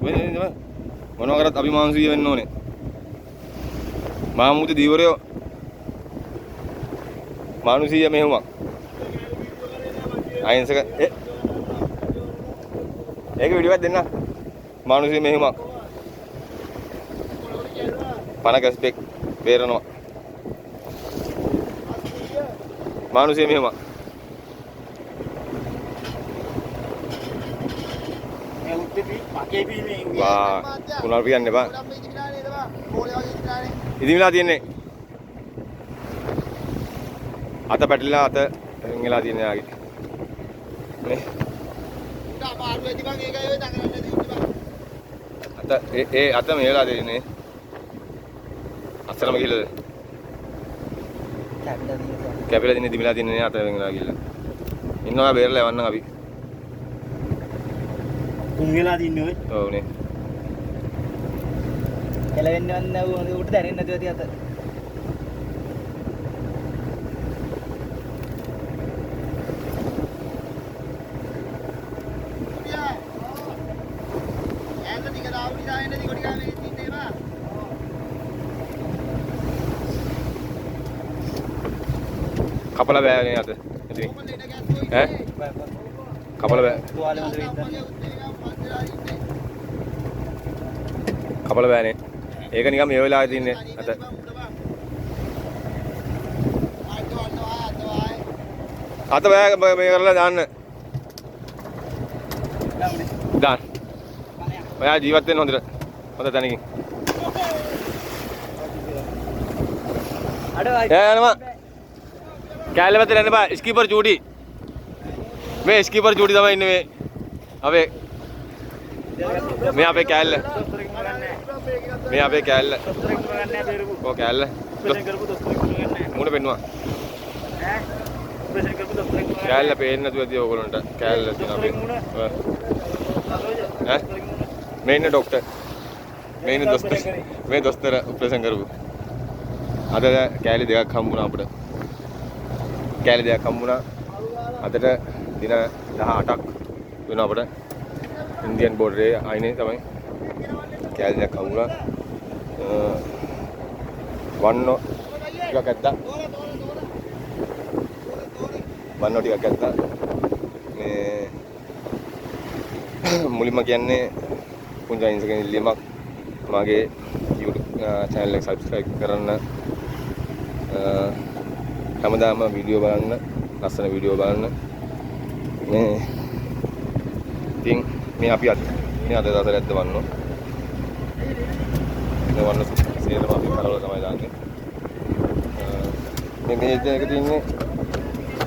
මොනවා කරත් අභිමානසීය වෙන්න ඕනේ. මාමුද දීවරයෝ මානුෂීය මෙහෙයුමක්. අහිංසක ඒක වීඩියෝ එකක් දෙන්න. මානුෂීය මෙහෙයුමක්. පණ ගැස්පෙක් බේරනවා. මානුෂීය මෙහෙයුමක්. වා කුණල් පියන්න එපා. ඉදිමිලා තියන්නේ. අත පැටලිලා අත එංගලා තියන්නේ ආගේ. නේ. අත ඒ අත මෙහෙලා දෙන්නේ. අස්සරම ගිහලා. කැපිලා දින්නේ දිමිලා තියන්නේ අත එංගලා ගිහලා. ඉන්නවා බේරලා යවන්නම් අපි. කුන් වෙලා තින්නේ ඔය. ඔව් නේ. එළවෙන්නවත් නැව උඩට දැනෙන්නේ නැතුව ඇති අත. කපලා බෑනේ අත. ඉතින් ඈ කපලා බෑ. තුවාලෙ හොඳට විද්දා. කපලා බෑනේ. ඒක නිකන් මේ වෙලාවේ තින්නේ අත. අත බෑ මේ කරලා දාන්න. දාන්න. ඔයා ජීවත් වෙන්න හොඳට. හොඳ තැනකින්. අඩ යනවා. කැලේ පැත්තට යන්න බෑ. ස්කීපර් චූටි. මේ ස්කීපර් චූටි තමයි ඉන්නේ මේ. අපේ මේ අපේ කැලේ. මේ අපේ කැලේ. ඔව් කැලේ. මුණ පෙන්නවා. කැලේ පේන්නේ නැතුව ඇති ඕගොල්ලන්ට. කැලේ තියෙන අපේ. ඈ මේ ඉන්නේ ડોක්ටර්. මේ ඉන්නේ දොස්තර. මේ දොස්තර ඔපරේෂන් කරපු. අද කැලේ දෙකක් හම්බුණා අපිට. කැලේ දෙකක් හම්බුණා. අදට දින 18ක් වෙනවා අපිට. ඉන්දියන් බෝඩරේ ආයිනේ තමයි කැලේ දෙකක් හම්බුණා. වන්නෝ ටිකක් ඇද්දා. වන්නෝ ටිකක් ඇද්දා. මේ මුලින්ම කියන්නේ පුංචි අහිංසක ඉල්ලීමක්. මගේ YouTube channel එක subscribe කරන්න. හැමදාම වීඩියෝ බලන්න, ලස්සන වීඩියෝ බලන්න. මේ ඉතින් මේ අපි අද දවසේ ඇද්ද වන්නෝ. මේ වන්නෝ සේරම අපි කරවල තමයි දාන්නේ. මේ එක තියෙන්නේ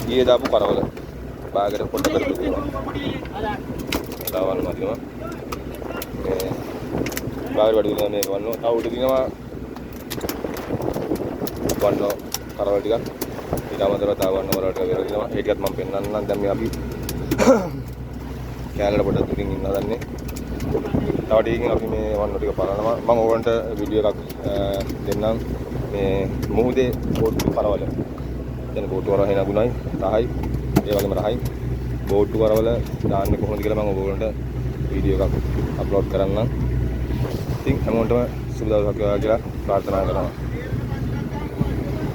ඊයේ දාපු කරවල. බාගට පොඩ්ඩක් කරලා තියෙනවා. දාවන්න මදිනවා. මේ බාගට වැඩි වෙනවා මේ වන්නෝ. තව උඩ දිනවා වන්නෝ කරවල ටිකක්. ඊට අමතරව තව වන්නෝ වල ටික වෙලා දිනවා. ඒ ටිකත් මම පෙන්නන්නම්. දැන් මේ අපි කැලේට පොඩ්ඩක් දුරින් ඉන්න හදන්නේ. තව ටිකකින් අපි මේ වන්නෝ ටික බලනවා. මම ඕගොල්ලන්ට වීඩියෝ එකක් දෙන්නම්. මේ මුහුදේ බෝට්ටු කරවල. දැන් බෝට්ටු කරවල හේන ගුණයි 10යි. ඒ වගේම රහයි. බෝට්ටු කරවල දාන්නේ කොහොමද කියලා මම ඕගොල්ලන්ට වීඩියෝ එකක් අප්ලෝඩ් කරන්නම්. ඉතින් හැමෝටම සුබ දවසක් වේවා කියලා ප්‍රාර්ථනා කරනවා.